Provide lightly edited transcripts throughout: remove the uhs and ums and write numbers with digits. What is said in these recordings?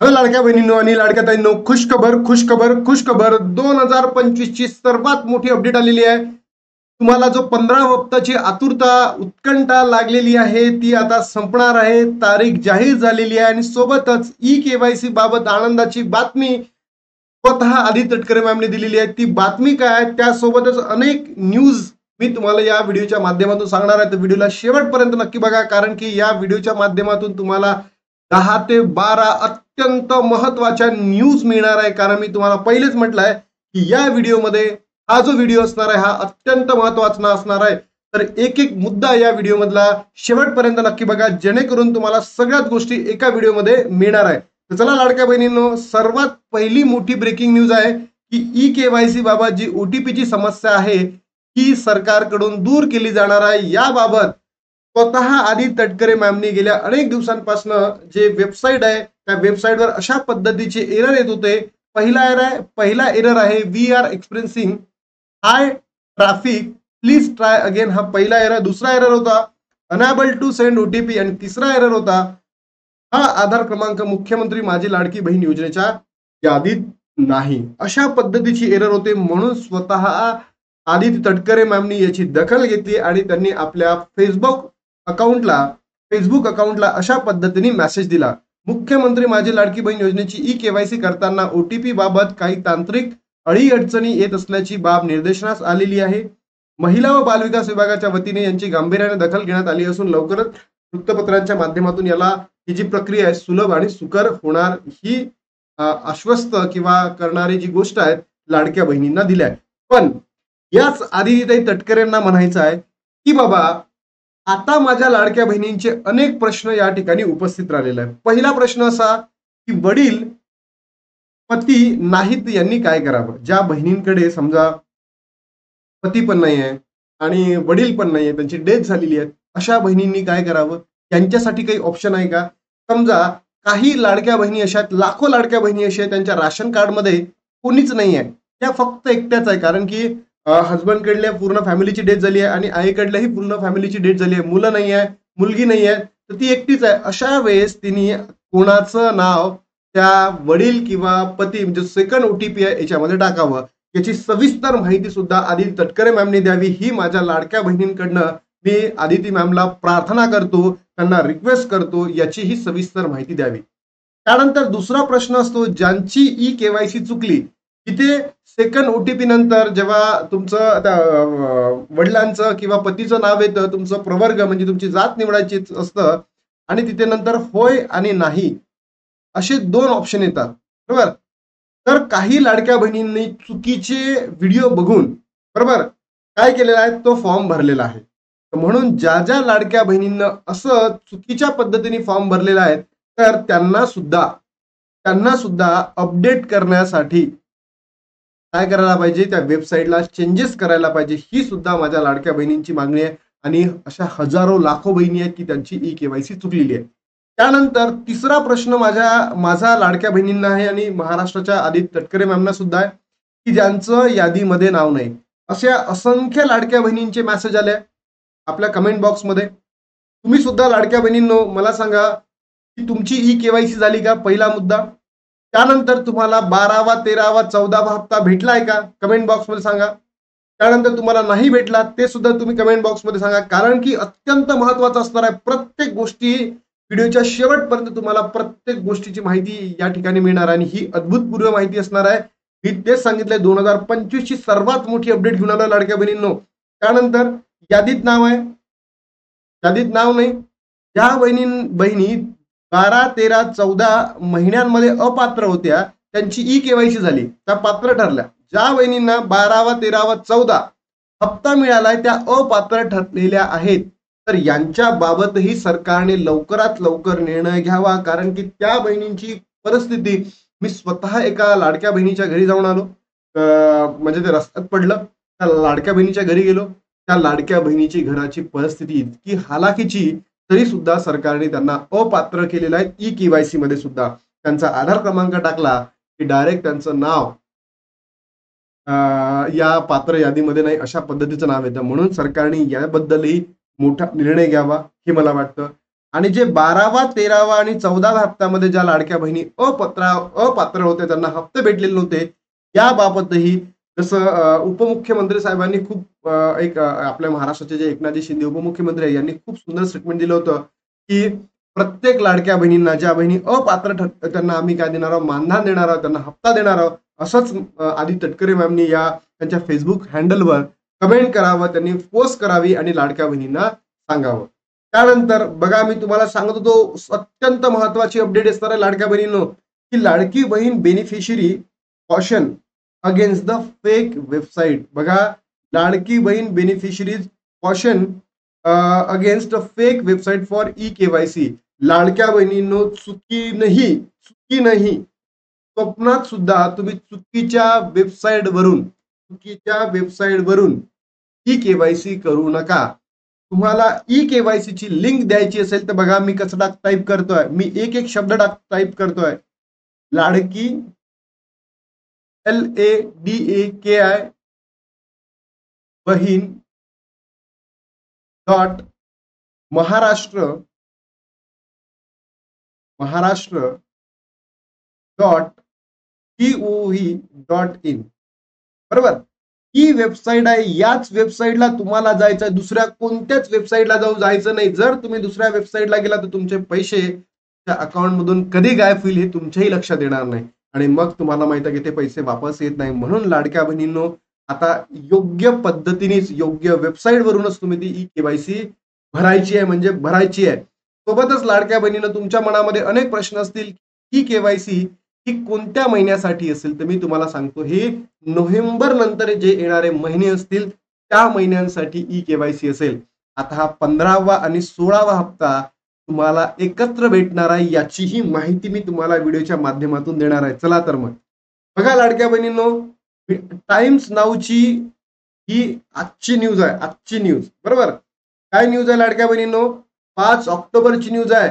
Hello लाडक्या बहिणींनो आणि लाडक्या ताईंनो, खुशखबर 2025 ची सर्वात मोठी अपडेट आलेली आहे। तुम्हाला जो 15 हप्त्याची आतुरता उत्कंठा लागलेली आहे ती आता संपणार आहे। तारीख जाहीर झालेली आहे आणि सोबतच ई-केवायसी बाबत आनंदाची बातमी स्वतः आदिती तटकरे मॅमने दिलेली आहे। ती बातमी काय आहे त्यासोबतच अनेक न्यूज मी तुम्हाला या व्हिडिओच्या माध्यमातून सांगणार आहे। तर व्हिडिओला शेवटपर्यंत नक्की बघा, कारण की या व्हिडिओच्या माध्यमातून तुम्हाला 10 ते 12 अत्यंत महत्त्वाच्या न्यूज मिळणार आहे। कारण मी तुम्हाला पहिलेच म्हटलंय की या व्हिडिओमध्ये हा जो व्हिडिओ असणार आहे हा अत्यंत महत्त्वाचा असणार आहे। तर एक एक मुद्दा या व्हिडिओ मधला शेवटपर्यंत नक्की बघा, जेणेकरून तुम्हाला सगळ्याच गोष्टी एका व्हिडिओमध्ये मिळणार आहे। तर चला लाडक्या बहिणींनो, सर्वात पहिली मोठी ब्रेकिंग न्यूज आहे की ई-केवायसी बाबत जी OTP ची समस्या आहे ही सरकारकडून दूर केली जाणार आहे। याबाबत स्वतः आदिती तटकरे मॅमनी गेल्या अनेक दिवसांपासून जे वेबसाईट आहे त्या वेबसाईटवर अशा पद्धतीचे एरर येत होते। पहिला एरर आहे we are experiencing high traffic, please try again, हा पहिला एरर। दुसरा एरर होता अनएबल टू सेंड OTP आणि तिसरा एरर होता हा आधार क्रमांक मुख्यमंत्री माझी लाडकी बहीण योजनेच्या यादीत नाही। अशा पद्धतीची एरर होते, म्हणून स्वतः आदिती तटकरे मॅमनी याची दखल घेतली आणि त्यांनी आपल्या फेसबुक अकाउंटला अशा पद्धतीने मेसेज दिला, मुख्यमंत्री माझी लाडकी बहीण योजनेची ई-केवायसी करताना OTP बाबत काही तांत्रिक अडीअडचणी येत असल्याची बाब निदर्शनास आलेली आहे। महिला व बालविकास विभागाच्या वतीने यांची गांभीर्याने दखल घेण्यात आली असून लवकरच वृत्तपत्रांच्या माध्यमातून याला ही जी प्रक्रिया आहे सुलभ आणि सुकर होणार ही आश्वस्त किंवा करणारी जी गोष्ट आहे लाडक्या बहिणींना दिल्या आहे। पण याच आदितीताई तटकरेंना म्हणायचं आहे की बाबा आता माझ्या लाडक्या बहिणींचे अनेक प्रश्न या ठिकाणी उपस्थित राहिलेले आहे। पहिला प्रश्न असा की वडील पती नाहीत यांनी काय करावं? ज्या बहिणींकडे समजा पती पण नाही आहे आणि वडील पण नाही आहे, त्यांची डेथ झालेली आहे, अशा बहिणींनी काय करावं? त्यांच्यासाठी काही ऑप्शन आहे का? समजा काही लाडक्या बहिणी अशा आहेत, लाखो लाडक्या बहिणी अशा आहेत त्यांच्या राशन कार्ड मध्ये कोणीच नाही आहे, त्या फक्त एकट्याच आहे। कारण की हस्बंड कडल्या पूर्ण फॅमिलीची डेथ झाली आहे आणि आईकडल्याही पूर्ण फॅमिलीची डेथ झाली आहे, मुलं नाही आहे, मुलगी नाही आहे, तर ती एकटीच आहे। अशा वेळेस तिने कोणाचं नाव त्या वडील किंवा पती म्हणजे सेकंड OTP आहे याच्यामध्ये टाकावं, याची सविस्तर माहिती सुद्धा आदिती तटकरे मॅमने द्यावी ही माझ्या लाडक्या बहिणींकडनं मी आदिती मॅमला प्रार्थना करतो, त्यांना रिक्वेस्ट करतो याची ही सविस्तर माहिती द्यावी। त्यानंतर दुसरा प्रश्न असतो ज्यांची ई-केवायसी चुकली, तिथे सेकंड OTP नंतर जेव्हा तुमचं वडिलांचं किंवा पतीचं नाव येतं, तुमचं प्रवर्ग म्हणजे तुमची जात निवडायची असतं आणि तिथे नंतर होय आणि नाही असे दोन ऑप्शन येतात, बरोबर। तर काही लाडक्या बहिणींनी चुकीचे व्हिडिओ बघून बरोबर काय केलेला आहे तो फॉर्म भरलेला आहे। म्हणून ज्या ज्या लाडक्या बहिणींना असं चुकीच्या पद्धतीने फॉर्म भरलेला आहे तर त्यांना सुद्धा अपडेट करण्यासाठी काय करायला पाहिजे, त्या वेबसाईटला चेंजेस करायला पाहिजे, ही सुद्धा माझ्या लाडक्या बहिणींची मागणी आहे। आणि अशा हजारो लाखो बहिणी आहेत की त्यांची ई-केवायसी चुकलेली आहे। त्यानंतर तिसरा प्रश्न माझा लाडक्या बहिणींना आहे आणि महाराष्ट्राच्या आदिती तटकरे मॅमना सुद्धा आहे की ज्यांचं यादीमध्ये नाव नाही। अशा असंख्य लाडक्या बहिणींचे मेसेज आले आपल्या कमेंट बॉक्समध्ये। तुम्ही सुद्धा लाडक्या बहिणींनो मला सांगा की तुमची ई-केवायसी झाली का, पहिला मुद्दा। त्यानंतर तुम्हाला 12वा 13वा 14वा हप्ता भेटलाय का, कमेंट बॉक्समध्ये सांगा। त्यानंतर तुम्हाला नाही भेटला ते सुद्धा तुम्ही कमेंट बॉक्समध्ये सांगा, कारण की अत्यंत महत्त्वाचं असणार आहे। प्रत्येक गोष्टी व्हिडिओच्या शेवटपर्यंत तुम्हाला प्रत्येक गोष्टीची माहिती या ठिकाणी मिळणार आणि ही अद्भुतपूर्व माहिती असणार आहे। मी तेच सांगितलंय 2025 ची सर्वात मोठी अपडेट घेऊन आलो लाडक्या बहिणींनो। त्यानंतर यादीत नाव आहे, यादीत नाव नाही, ज्या बहिणी 12, 13, 14 महिन्यांमध्ये अपात्र होत्या त्यांची ई-केवायसी झाली, त्या पात्र ठरल्या। ज्या बहिणींना 12वा 13वा 14 हप्ता मिळालाय त्या अपात्र ठरलेल्या आहेत, तर यांच्या बाबतही सरकारने लवकरात लवकर निर्णय घ्यावा। कारण की त्या बहिणींची परिस्थिती मी स्वतः एका लाडक्या बहिणीच्या घरी जाऊन आलो, म्हणजे ते रस्त्यात पडलं, त्या लाडक्या बहिणीच्या घरी गेलो, त्या लाडक्या बहिणीची घराची परिस्थिती इतकी हालाकीची तरी सुद्धा सरकारने त्यांना अपात्र केलेलं आहे। ई-केवायसी मध्ये सुद्धा त्यांचा आधार क्रमांक टाकला की डायरेक्ट त्यांचं नाव या पात्र यादीमध्ये नाही अशा पद्धतीचं नाव येतं। म्हणून सरकारने याबद्दलही मोठा निर्णय घ्यावा हे मला वाटतं। आणि जे 12वा 13वा आणि 14व्या हप्त्यामध्ये ज्या लाडक्या बहिणी अपात्र होते, त्यांना हप्ते भेटलेले नव्हते, याबाबतही जसं उपमुख्यमंत्री साहेबांनी खूप आपल्या महाराष्ट्राचे जे एकनाथजी शिंदे उपमुख्यमंत्री आहे यांनी खूप सुंदर स्टेटमेंट दिलं होतं की प्रत्येक लाडक्या बहिणींना, ज्या बहिणी अपात्र त्यांना आम्ही काय देणार आहोत, मानधन देणार आहोत, त्यांना हप्ता देणार आहोत. असंच आदित्य तटकरे मॅमनी या त्यांच्या फेसबुक हँडलवर कमेंट करावं, त्यांनी पोस्ट करावी आणि लाडक्या बहिणींना सांगावं. त्यानंतर बघा, मी तुम्हाला सांगत होतो अत्यंत महत्वाची अपडेट असणार आहे लाडक्या बहिणींनो, की Ladki Bahin beneficiary caution against the fake website. बघा, Ladki Bahin beneficiaries caution against fake website for e-KYC. लाडक्या बहिणींनो, चुकी नाही, स्वप्नात सुद्धा तुम्ही चुकीच्या वेबसाईटवरून ई-केवायसी करू नका. तुम्हाला ई-केवायसी ची लिंक द्यायची असेल तर बघा, मी कसं टाईप करतोय, मी एक शब्द टाईप करतोय, लाडकी LADAKI बहीण .महाराष्ट्र .gov.in. बरोबर, ही वेबसाईट आहे. याच वेबसाईटला तुम्हाला जायचं आहे, दुसऱ्या कोणत्याच वेबसाईटला जायचं नाही. जर तुम्ही दुसऱ्या वेबसाईटला गेला तर तुमचे पैसे त्या अकाउंट मधून कधी गायब होईल हे तुमच्याही लक्षात येणार नाही आणि मग तुम्हाला माहित आहे की ते पैसे वापस येत नाही. म्हणून लाडक्या बहिणींनो, आता योग्य पद्धतीनेच योग्य वेबसाईट वरूनच तुम्ही ती ई-केवायसी भरायची आहे, म्हणजे भरायची आहे. सोबतच लाडक्या बहिणींनो, तुमच्या मनामध्ये अनेक प्रश्न असतील, ई-केवायसी ही कोणत्या महिन्यासाठी असेल, तर मी तुम्हाला सांगतो, हे नोव्हेंबर नंतर जे येणारे महिने असतील त्या महिन्यांसाठी ई-केवायसी असेल. आता हा 15वा आणि 16वा हप्ता तुम्हाला एकत्र भेटणार आहे, याचीही माहिती मी तुम्हाला व्हिडिओच्या माध्यमातून देणार आहे. चला तर मग बघा लाडक्या बहिणींनो, टाइम्स नाऊची ही आजची न्यूज आहे. आजची न्यूज, बरोबर, काय न्यूज आहे लाडक्या बहिणींनो? 5 ऑक्टोबरची न्यूज आहे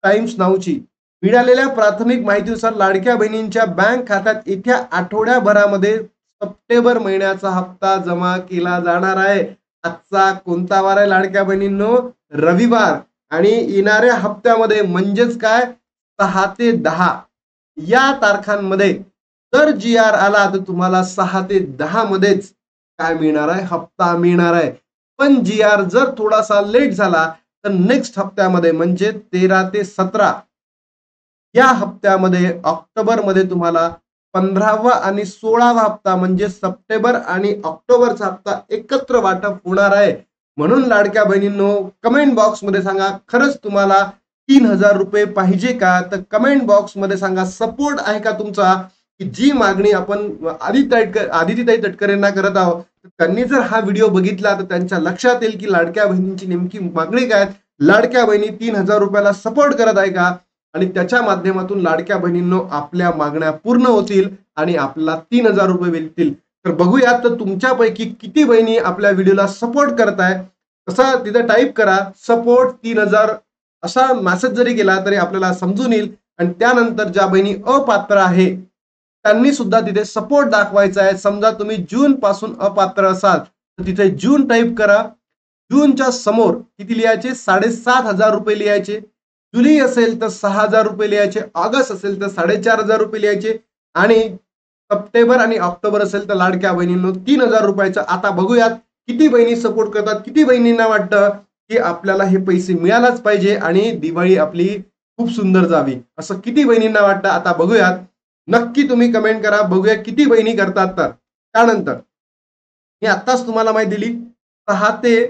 टाइम्स नाऊची. मिळालेल्या प्राथमिक माहितीनुसार लाडक्या बहिणींच्या बँक खात्यात येत्या आठवड्याभरामध्ये सप्टेंबर महिन्याचा हप्ता जमा केला जाणार आहे. आजचा कोणता वार आहे लाडक्या बहिणींनो? रविवार. आणि येणाऱ्या हप्त्यामध्ये म्हणजेच काय 6 ते 10 या तारखांमध्ये जर GR आला तर तुम्हाला 6 ते 10 मध्येच काय मिळणार आहे? हप्ता मिळणार आहे. पण GR जर थोडासा लेट झाला तर नेक्स्ट हप्त्यामध्ये म्हणजे 13 ते 17 या हप्त्यामध्ये ऑक्टोबर मध्ये तुम्हाला 15वा आणि 16वा हप्ता म्हणजे सप्टेंबर आणि ऑक्टोबरचा हप्ता एकत्र वाटप होणार आहे. म्हणून लाडक्या बहिणींनो, कमेंट बॉक्स मध्ये सांगा, खरंच तुम्हाला 3000 रुपये पाहिजे का? तर कमेंट बॉक्स मध्ये सांगा, सपोर्ट आहे का तुमचा, की जी मागणी आपण आदितीताई तटकरेंना करत आहोत, त्यांनी जर हा व्हिडिओ बघितला तर त्यांच्या लक्षात येईल की लाडक्या बहिणींची नेमकी मागणी काय. लाडक्या बहिणी 3000 रुपयाला सपोर्ट करत आहे का? आणि त्याच्या माध्यमातून लाडक्या बहिणींनो आपल्या मागण्या पूर्ण होतील आणि आपल्याला 3000 रुपये मिळतील. तर बघूयात, तर तुमच्यापैकी किती बहिणी आपल्या व्हिडिओला सपोर्ट करताय. तसा तिथे टाईप करा, सपोर्ट 3000 असा मेसेज जरी केला तरी आपल्याला समजून येईल. आणि त्यानंतर ज्या बहिणी अपात्र आहे त्यांनी सुद्धा तिथे सपोर्ट दाखवायचा आहे. समजा तुम्ही जून पासून अपात्र असाल तर तिथे जून टाईप करा. जूनच्या समोर किती लिहायचे? 7500 रुपये लिहायचे. जुलै असेल तर 6000 रुपये लिहायचे. ऑगस्ट असेल तर 4500 रुपये लिहायचे. आणि सप्टेंबर आणि ऑक्टोबर असेल तर लाडक्या बहिणींनो 3000 रुपयाचं. आता बघूयात किती बहिणी सपोर्ट करतात, किती बहिणींना वाटतं की आपल्याला हे पैसे मिळालाच पाहिजे आणि दिवाळी आपली खूप सुंदर जावी, असं किती बहिणींना वाटतं. आता बघूयात, नक्की तुम्ही कमेंट करा, बघूया किती बहिणी करतात. तर त्यानंतर मी आत्ताच तुम्हाला माहिती दिली, 6 ते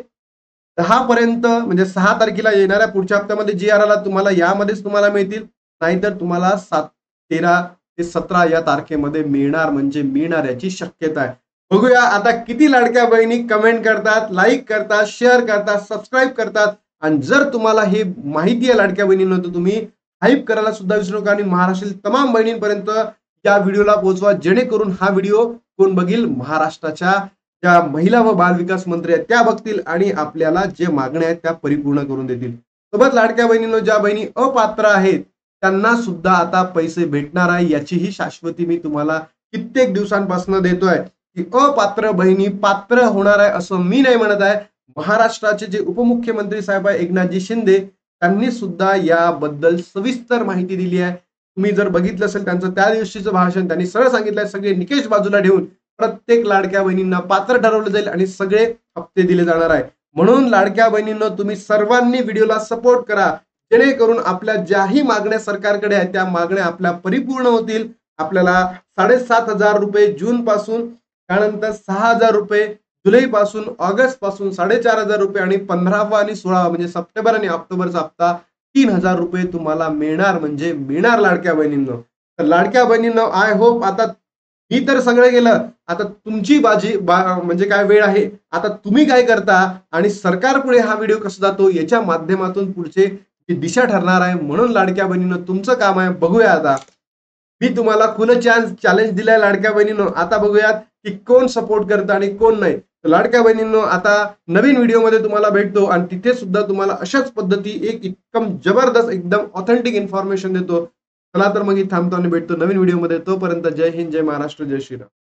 10 पर्यंत म्हणजे 6 तारखेला येणाऱ्या पुढच्या हप्त्यामध्ये GR आला तुम्हाला यामध्येच तुम्हाला मिळतील, नाहीतर तुम्हाला 13 ते 17 या तारखेमध्ये मिळणार, म्हणजे मिळणार याची शक्यता आहे. बघूया आता किती लाडक्या बहिणी कमेंट करतात, लाईक करतात, शेअर करतात, सबस्क्राईब करतात. आणि जर तुम्हाला हे माहिती आहे लाडक्या बहिणींना तर तुम्ही हाईप करायला सुद्धा विसरू नका आणि महाराष्ट्रातील तमाम बहिणींपर्यंत या व्हिडिओला पोहोचवा, जेणेकरून हा व्हिडिओ कोण बघील? महाराष्ट्राच्या ज्या महिला व बाल विकास मंत्री आहेत त्या बघतील आणि आपल्याला जे मागण्या आहेत त्या परिपूर्ण करून देतील. सोबत लाडक्या बहिणींनो, ज्या बहिणी अपात्र आहेत त्यांना सुद्धा आता पैसे भेटणार आहे, याचीही शाश्वती मी तुम्हाला कित्येक दिवसांपासून देतोय. की अपात्र बहिणी पात्र होणार आहे असं मी नाही म्हणत आहे. महाराष्ट्राचे जे उपमुख्यमंत्री साहेब आहे एकनाथजी शिंदे त्यांनी सुद्धा याबद्दल सविस्तर माहिती दिली आहे. तुम्ही जर बघितलं असेल त्यांचं त्या दिवशीचं भाषण, त्यांनी सरळ सांगितलंय सगळे निकष बाजूला ठेवून प्रत्येक लाडक्या बहिणींना पात्र ठरवलं जाईल आणि सगळे हप्ते दिले जाणार आहे. म्हणून लाडक्या बहिणींनो, तुम्ही सर्वांनी व्हिडिओला सपोर्ट करा, जेणेकरून आपल्या ज्याही मागण्या सरकारकडे आहेत त्या मागण्या आपल्या परिपूर्ण होतील. आपल्याला 7,500 रुपये जून पासून, त्यानंतर 6,000 रुपये जुलै पासून, ऑगस्ट पासून 4,500 रुपये आणि 15वा आणि 16वा म्हणजे सप्टेंबर आणि ऑक्टोबरचा हप्ता 3,000 रुपये तुम्हाला मिळणार, म्हणजे मिळणार लाडक्या बहिणींनो. तर लाडक्या बहिणींनो, आय होप आता मी तर सगळं गेलं, आता तुमची म्हणजे काय वेळ आहे. आता तुम्ही काय करता आणि सरकार पुढे हा व्हिडिओ कसा जातो याच्या माध्यमातून पुढचे दिशा ठरणार आहे. म्हणून लाडक्या बहिणींनो, तुमचं काम आहे. बघूया आता, मी तुम्हाला खुलं चॅलेंज दिलाय लाडक्या बहिणींनो. आता बघूयात की कोण सपोर्ट करतं आणि कोण नाही. लाडक्या बहिणींनो, आता नवीन व्हिडिओमध्ये तुम्हाला भेटतो आणि तिथे सुद्धा तुम्हाला अशाच पद्धती एक एकदम जबरदस्त, एकदम ऑथेंटिक इन्फॉर्मेशन देतो. चला तर मग थांबतो आणि भेटतो नवीन व्हिडिओमध्ये. तोपर्यंत जय हिंद, जय महाराष्ट्र, जय श्रीराम.